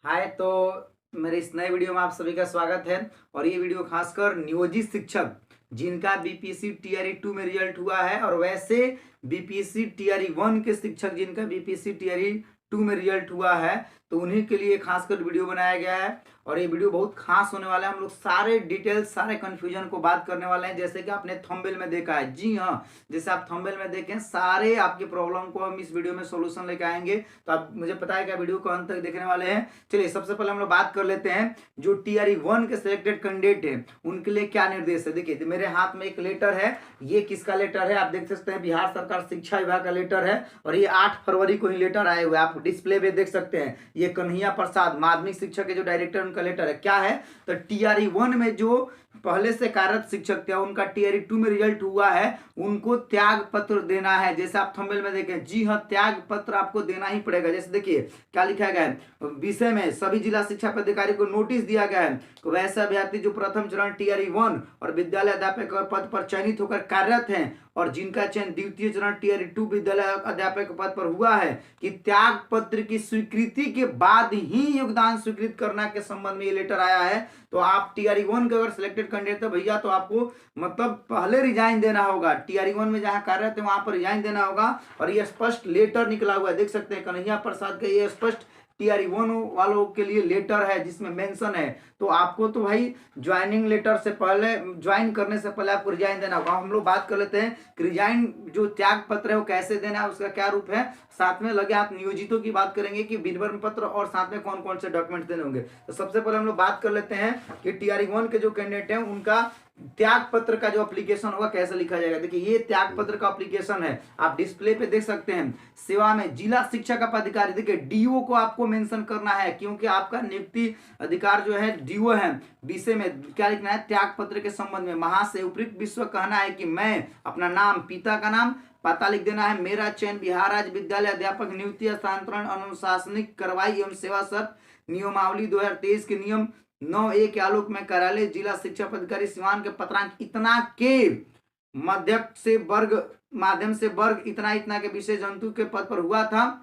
हाय। तो मेरे इस नए वीडियो में आप सभी का स्वागत है। और ये वीडियो खासकर नियोजित शिक्षक जिनका बीपीएससी टीआरई 2 में रिजल्ट हुआ है और वैसे बीपीएससी टीआरई 1 के शिक्षक जिनका बीपीएससी टीआरई 2 में रिजल्ट हुआ है, तो उन्हीं के लिए खासकर वीडियो बनाया गया है। और ये वीडियो बहुत खास होने वाला है। हम लोग सारे डिटेल्स, सारे कन्फ्यूजन को बात करने वाले हैं, जैसे कि आपने थंबनेल में देखा है। जी हाँ, जैसे आप थंबनेल में देखें, सारे आपकी प्रॉब्लम को हम इस वीडियो में सोल्यूशन लेके आएंगे। तो आप, मुझे पता है कि वीडियो को अंत तक देखने वाले हैं। चलिए सबसे पहले हम लोग बात कर लेते हैं जो टीआरई 1 के सिलेक्टेड कैंडिडेट है उनके लिए क्या निर्देश है। देखिए मेरे हाथ में एक लेटर है। ये किसका लेटर है आप देख सकते हैं, बिहार सरकार शिक्षा विभाग का लेटर है। और ये 8 फरवरी को ही लेटर आए हुए, आप डिस्प्ले पे देख सकते हैं। ये कन्हैया प्रसाद माध्यमिक शिक्षक के जो डायरेक्टर उनका लेटर है। क्या है तो टीआरई 1 में जो पहले से कार्यरत शिक्षक थे, उनका टीआरई 2 में रिजल्ट हुआ है, उनको त्याग पत्र देना है। जैसे आप थंबनेल में देखें, जी हाँ, त्याग पत्र आपको देना ही पड़ेगा। जैसे देखिए क्या लिखा गया है, विषय में सभी जिला शिक्षा पदाधिकारी को नोटिस दिया गया है। तो वैसे अभ्यर्थी जो प्रथम चरण टीआरई 1 और विद्यालय अध्यापक पद पर चयनित होकर कार्यरत हैं और जिनका चयन द्वितीय चरण टीआरई 2 विद्यालय अध्यापक पद पर हुआ है, कि त्याग पत्र की स्वीकृति के बाद ही योगदान स्वीकृत करना के संबंध में ये लेटर आया है। तो आप टीआरई 1 के अगर सिलेक्टेड कैंडिडेट है भैया, तो आपको मतलब पहले रिजाइन देना होगा। टीआरई 1 में जहां कार्यरत है वहां पर रिजाइन देना होगा। और ये स्पष्ट लेटर निकला हुआ है, देख सकते हैं कन्हैया प्रसाद का ये स्पष्ट टीआरई 1 वालों के लिए लेटर है जिसमें मेंशन है। तो आपको तो भाई ज्वाइनिंग लेटर से पहले, ज्वाइन करने से पहले आपको रिजाइन देना होगा। हम लोग बात कर लेते हैं कि रिजाइन जो त्याग पत्र है वो कैसे देना है, उसका क्या रूप है। साथ में लगे हाथ नियोजितों की बात करेंगे कि विवरण पत्र और साथ में कौन कौन से डॉक्यूमेंट देने होंगे। तो सबसे पहले हम लोग बात कर लेते हैं कि टीआरई 1 के जो कैंडिडेट है उनका त्याग पत्र का जो एप्लीकेशन होगा कैसे लिखा जाएगा। देखिए ये त्याग पत्र का एप्लीकेशन है, आप डिस्प्ले पे देख सकते हैं। सेवा में जिला शिक्षा का पदाधिकारी, देखिए डीओ को आपको मेंशन करना है, क्योंकि आपका नियुक्ति अधिकार जो है डीओ है। विषय में क्या लिखना है, त्याग पत्र के संबंध में महाशय उपयुक्त विषय कहना है कि मैं अपना नाम, पिता का नाम, पता लिख देना है। मेरा चयन बिहार राज्य विद्यालय अध्यापक नियुक्ति हस्तांतरण अनुशासनिक कार्रवाई एवं सेवा शर्त नियमावली 2023 के नियम 9A के आलोक में कार्यालय जिला शिक्षा पदाधिकारी सिवान के पत्रांक इतना के माध्यम से वर्ग इतना इतना के विषय जंतु के पद पर हुआ था।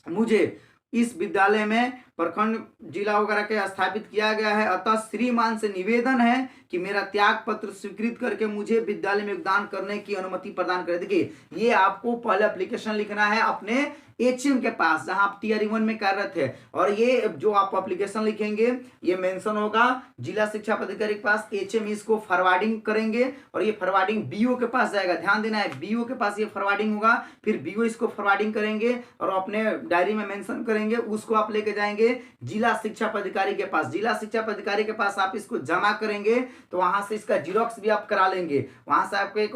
मुझे इस विद्यालय में प्रखंड जिला वगैरह के स्थापित किया गया है। अतः श्रीमान से निवेदन है कि मेरा त्याग पत्र स्वीकृत करके मुझे विद्यालय में योगदान करने की अनुमति प्रदान करें। देखिए ये आपको पहले एप्लीकेशन लिखना है अपने एचएम के पास जहां आप टीआरई 1 में कार्यरत है। और ये जो आप एप्लीकेशन लिखेंगे ये मेंशन होगा जिला शिक्षा पदाधिकारी के पास। एचएम इसको फॉरवर्डिंग करेंगे और ये फॉरवर्डिंग बीओ के पास जाएगा। ध्यान देना है, बीओ के पास ये फॉरवर्डिंग होगा, फिर बीओ इसको फॉरवर्डिंग करेंगे और अपने डायरी में मेंशन करेंगे। उसको आप लेके जाएंगे जिला शिक्षा पदाधिकारी के पास। जिला शिक्षा पदाधिकारी के पास आप इसको जमा करेंगे तो वहां से इसका जीरोक्स भी आप करा लेंगे। वहां से आपको एक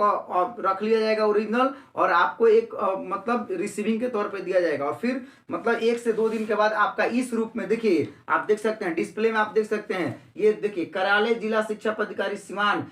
रख लिया जाएगा ओरिजिनल, और आपको एक मतलब रिसीविंग के तौर पे दिया जाएगा। और फिर मतलब 1 से 2 दिन के बाद आपका इस रूप में, देखिए आप देख सकते हैं डिस्प्ले में, आप देख सकते हैं ये देखिए कार्यालय जिला शिक्षा पदाधिकारी सिवान,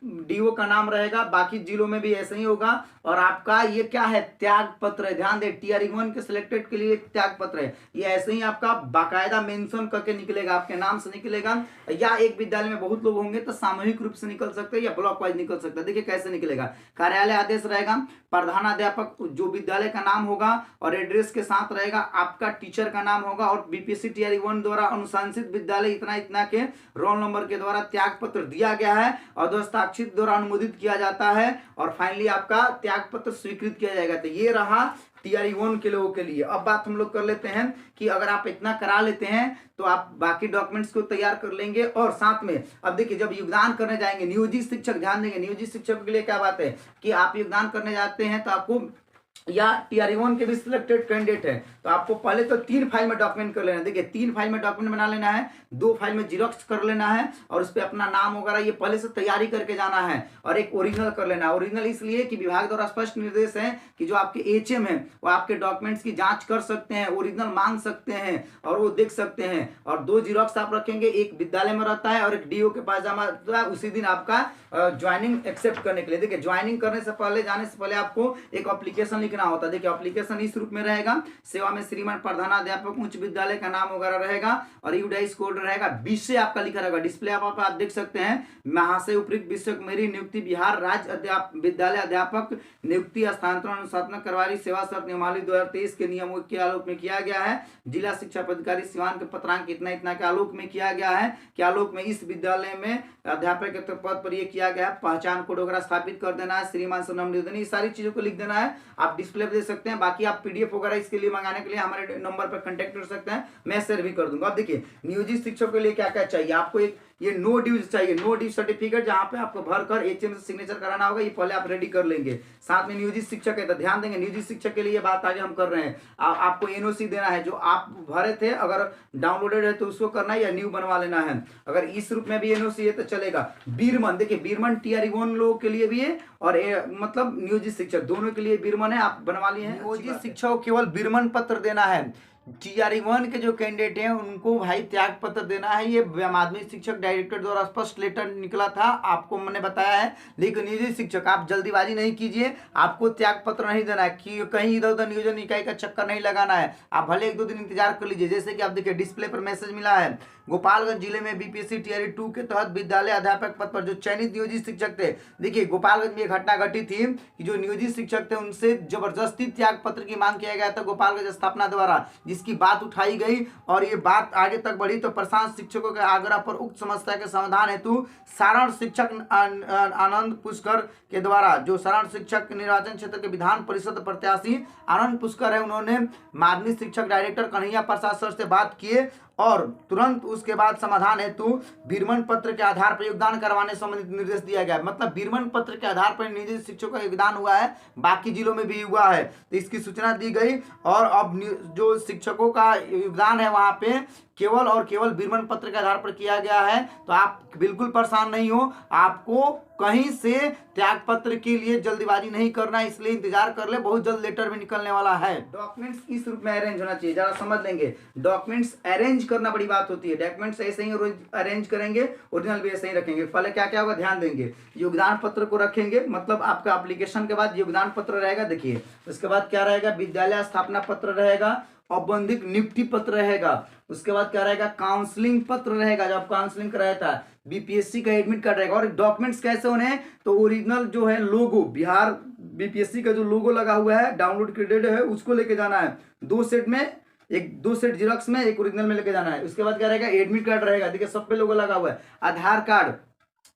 डीओ का नाम रहेगा। बाकी जिलों में भी ऐसे ही होगा। और आपका ये क्या है, त्याग पत्र है। ध्यान दे, टीआरई 1 के सिलेक्टेड के लिए एक त्याग पत्र है। ये ऐसे ही आपका बाकायदा मेंशन करके निकलेगा, आपके नाम से निकलेगा। या एक विद्यालय में बहुत लोग होंगे तो सामूहिक रूप से निकल सकते हैं या ब्लॉक वाइज निकल सकता है। देखिए कैसे निकलेगा, कार्यालय आदेश रहेगा, प्रधानाध्यापक जो विद्यालय का नाम होगा और एड्रेस के साथ रहेगा, आपका टीचर का नाम होगा और बीपीएससी टीआरई 1 द्वारा अनुशंसित विद्यालय इतना इतना के रोल नंबर के द्वारा त्याग पत्र दिया गया है और हस्ताक्षरित द्वारा अनुमोदित किया जाता है और फाइनली आपका त्याग पत्र स्वीकृत किया जाएगा। तो ये रहा टीआरई 1 के लोगों के लिए। अब बात हम लोग कर लेते हैं कि अगर आप इतना करा लेते हैं तो आप बाकी डॉक्यूमेंट्स को तैयार कर लेंगे। और साथ में अब देखिए जब योगदान करने जाएंगे नियोजित शिक्षक, ध्यान देंगे नियोजित शिक्षक के लिए क्या बात है कि आप योगदान करने जाते हैं तो आपको, या टीआरई 1 के भी सिलेक्टेड कैंडिडेट है तो आपको पहले तो 3 फाइल में डॉक्यूमेंट कर लेना है। देखिए 3 फाइल में डॉक्यूमेंट बना लेना है, 2 फाइल में जीरोक्स कर लेना है और उस पर अपना नाम वगैरह ये पहले से तैयारी करके जाना है। और एक ओरिजिनल कर लेना है। ओरिजिनल इसलिए कि विभाग द्वारा स्पष्ट निर्देश है कि जो आपके एचएम है वो आपके डॉक्यूमेंट्स की जांच कर सकते हैं, ओरिजिनल मांग सकते हैं और वो देख सकते हैं। और 2 जीरोक्स आप रखेंगे, एक विद्यालय में रहता है और एक डीओ के पास जमा होता है उसी दिन आपका ज्वाइनिंग एक्सेप्ट करने के लिए। देखिए ज्वाइनिंग करने से पहले, जाने से पहले आपको एक एप्लीकेशन लिखना होता है। देखिए एप्लीकेशन इस रूप में रहेगा, सेवा में श्रीमान प्रधानाध्यापक उच्च विद्यालय का नाम वगैरह रहेगा और यूडाइस कोड रहेगा, विषय आपका लिखा रहेगा। डिस्प्ले आप देख सकते हैं, महाशय उपयुक्त विषय को मेरी नियुक्ति बिहार राज्य विद्यालय अध्यापक नियुक्ति स्थानांतरण अनुशासन करवारी सेवा शर्त नियमावली 2023 के नियमों के आलोक में किया गया है। जिला शिक्षा पदाधिकारी सिवान के पत्रांक इतना इतना के आलोक में किया गया है कि आलोक में इस विद्यालय में अध्यापक के पद पर यह किया गया है। पहचान कोड वगैरह स्थापित कर देना है, श्रीमान से नाम निवेदन, ये सारी चीजों को लिख देना है। आप डिस्प्ले पे देख सकते हैं। बाकी आप पीडीएफ वगैरह इसके लिए मंगाने के लिए हमारे नंबर पर कांटेक्ट कर सकते हैं, मैं शेयर भी कर दूंगा। अब देखिए नियोजित शिक्षक के लिए क्या क्या चाहिए आपको, एक ये नो ड्यूज चाहिए, नो ड्यू सर्टिफिकेट जहां पे आपको भरकर एचएम से सिग्नेचर कराना होगा, ये पहले आप रेडी कर लेंगे। साथ में नियोजित शिक्षक है तो ध्यान देंगे, नियोजित शिक्षक के लिए बात आगे हम कर रहे हैं। आपको एनओसी देना है, जो आप भरे थे अगर डाउनलोडेड है तो उसको करना है या न्यू बनवा लेना है। अगर इस रूप में भी एनओसी है तो चलेगा। बीरमन, देखिए बीरमन टीआरई 1 लोगों के लिए भी है और मतलब नियोजित शिक्षक दोनों के लिए बीरमन है, आप बनवा लिए हैं। नियोजित शिक्षक को केवल बीरमन पत्र देना है। टीआरई 1 के जो कैंडिडेट हैं उनको भाई त्याग पत्र देना है। ये माध्यमिक शिक्षक डायरेक्टर द्वारा स्पष्ट लेटर निकला था, आपको मैंने बताया है। लेकिन नियोजित शिक्षक आप जल्दीबाजी नहीं कीजिए, आपको त्याग पत्र नहीं देना है कि कहीं इधर उधर नियोजन इकाई का चक्कर नहीं लगाना है। आप भले 1-2 दिन इंतजार कर लीजिए। जैसे कि आप देखिए डिस्प्ले पर मैसेज मिला है, गोपालगंज जिले में बीपीएससी टीआरई 2 के तहत विद्यालय अध्यापक पद पर जो चयनित नियोजित शिक्षक थे, देखिए गोपालगंज में एक घटना घटी थी कि जो नियोजित शिक्षक थे उनसे जबरदस्ती त्याग पत्र की मांग किया गया था गोपालगंज स्थापना द्वारा, जिसकी बात उठाई गई और ये बात आगे तक बढ़ी। तो प्रशांत शिक्षकों के आग्रह पर उक्त समस्या के समाधान हेतु सारण शिक्षक आनंद पुष्कर के द्वारा, जो सारण शिक्षक निर्वाचन क्षेत्र के विधान परिषद प्रत्याशी आनंद पुष्कर है, उन्होंने माध्यमिक शिक्षक डायरेक्टर कन्हैया प्रसाद सर से बात किए और तुरंत उसके बाद समाधान हेतु बीरमन पत्र के आधार पर योगदान करवाने संबंधित निर्देश दिया गया। मतलब बीरमन पत्र के आधार पर नियोजित शिक्षकों का योगदान हुआ है, बाकी जिलों में भी हुआ है, तो इसकी सूचना दी गई। और अब जो शिक्षकों का योगदान है वहां पे केवल और केवल बीरमन पत्र के आधार पर किया गया है। तो आप बिल्कुल परेशान नहीं हो, आपको कहीं से त्याग पत्र के लिए जल्दीबाजी नहीं करना, इसलिए इंतजार कर ले, बहुत जल्द लेटर भी निकलने वाला है। डॉक्यूमेंट्स इस रूप में अरेंज होना चाहिए, जरा समझ लेंगे। डॉक्यूमेंट्स अरेंज करना बड़ी बात होती है, डॉक्यूमेंट्स ऐसे ही अरेंज करेंगे, ओरिजिनल भी ऐसे ही रखेंगे। पहले क्या क्या होगा ध्यान देंगे, योगदान पत्र को रखेंगे, मतलब आपका एप्लीकेशन के बाद योगदान पत्र रहेगा। देखिए उसके बाद क्या रहेगा, विद्यालय स्थापना पत्र रहेगा, औपबंधिक नियुक्ति पत्र रहेगा, उसके बाद क्या रहेगा, काउंसलिंग पत्र रहेगा, जब काउंसलिंग कराया था, बीपीएससी का एडमिट कार्ड रहेगा। और डॉक्यूमेंट्स कैसे होने हैं, तो ओरिजिनल जो है लोगो, बिहार बीपीएससी का जो लोगो लगा हुआ है डाउनलोड क्रेडिट है, उसको लेके जाना है 2 सेट में, 2 सेट जिरॉक्स में, 1 ओरिजिनल में लेके जाना है। उसके बाद क्या रहेगा, एडमिट कार्ड रहेगा, देखिए सब पे लोगो लगा हुआ है, आधार कार्ड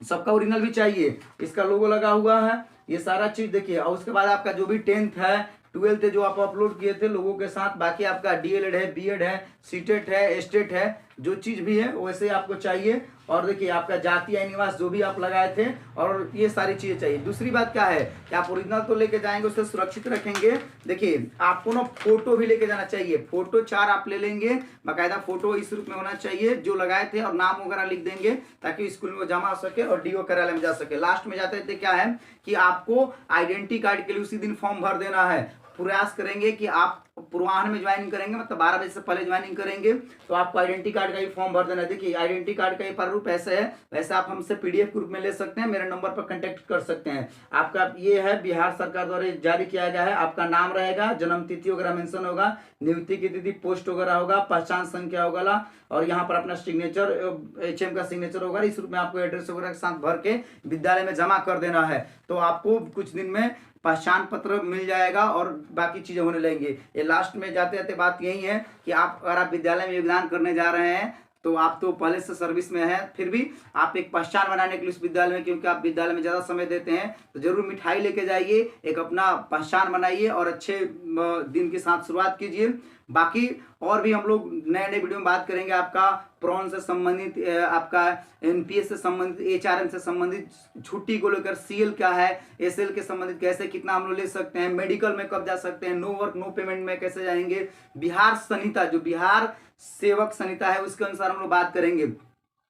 सबका ओरिजिनल भी चाहिए, इसका लोगो लगा हुआ है, ये सारा चीज देखिए। और उसके बाद आपका जो भी 10th है 12th है जो आप अपलोड किए थे लोगों के साथ, बाकी आपका डीएलएड है, बीएड है, सीटेट है, एस्टेट है, जो चीज भी है वैसे आपको चाहिए। और देखिए आपका जाति या निवास जो भी आप लगाए थे, और ये सारी चीजें चाहिए। दूसरी बात क्या है कि आप ओरिजिनल तो लेके जाएंगे, उसे सुरक्षित रखेंगे। देखिए आपको ना फोटो भी लेके जाना चाहिए, फोटो 4 आप ले लेंगे, बाकायदा फोटो इस रूप में होना चाहिए जो लगाए थे, और नाम वगैरह लिख देंगे ताकि स्कूल में जमा हो सके और डीओ कार्यालय में जा सके। लास्ट में जाते थे क्या है कि आपको आइडेंटिटी कार्ड के लिए उसी दिन फॉर्म भर देना है। प्रयास करेंगे कि आप पूर्वाह्न में ज्वाइनिंग करेंगे, मतलब 12 बजे से पहले ज्वाइनिंग करेंगे, तो आपको आइडेंटिटी कार्ड का ही फॉर्म भर देना है। देखिए आइडेंटिटी कार्ड का ये प्रारूप ऐसे है, वैसे आप हमसे पीडीएफ के रूप में ले सकते हैं, मेरे नंबर पर कांटेक्ट कर सकते हैं। आपका ये है बिहार सरकार द्वारा जारी किया गया है, आपका नाम रहेगा, जन्म तिथि वगैरह मेंशन होगा, नियुक्ति की तिथि, पोस्ट वगैरह होगा, पहचान संख्या होगा, और यहाँ पर अपना सिग्नेचर एचएम का सिग्नेचर होगा। इस रूप में आपको एड्रेस वगैरह के साथ भर के विद्यालय में जमा कर देना है, तो आपको कुछ दिन में पहचान पत्र मिल जाएगा और बाकी चीजें होने लगेंगी। ये लास्ट में जाते जाते बात यही है कि आप अगर आप विद्यालय में योगदान करने जा रहे हैं तो आप तो पहले से सर्विस में हैं, फिर भी आप एक पहचान बनाने के लिए उस विद्यालय में, क्योंकि आप विद्यालय में ज़्यादा समय देते हैं, तो जरूर मिठाई लेके जाइए, एक अपना पहचान बनाइए और अच्छे दिन के साथ शुरुआत कीजिए। बाकी और भी हम लोग नए नए वीडियो में बात करेंगे, आपका प्रॉन से संबंधित, आपका एनपीएस से संबंधित, एचआरएम से संबंधित, छुट्टी को लेकर सीएल क्या है, एसएल के संबंधित कैसे कितना हम लोग ले सकते हैं, मेडिकल में कब जा सकते हैं, नो वर्क नो पेमेंट में कैसे जाएंगे, बिहार संहिता जो बिहार सेवक संहिता है उसके अनुसार हम लोग बात करेंगे।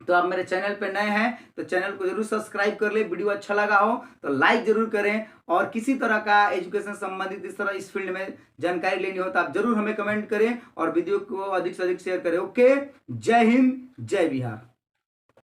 तो आप मेरे चैनल पे नए हैं तो चैनल को जरूर सब्सक्राइब कर ले, वीडियो अच्छा लगा हो तो लाइक जरूर करें, और किसी तरह का एजुकेशन संबंधित इस तरह इस फील्ड में जानकारी लेनी हो तो आप जरूर हमें कमेंट करें और वीडियो को अधिक से अधिक शेयर करें। ओके, जय हिंद, जय बिहार।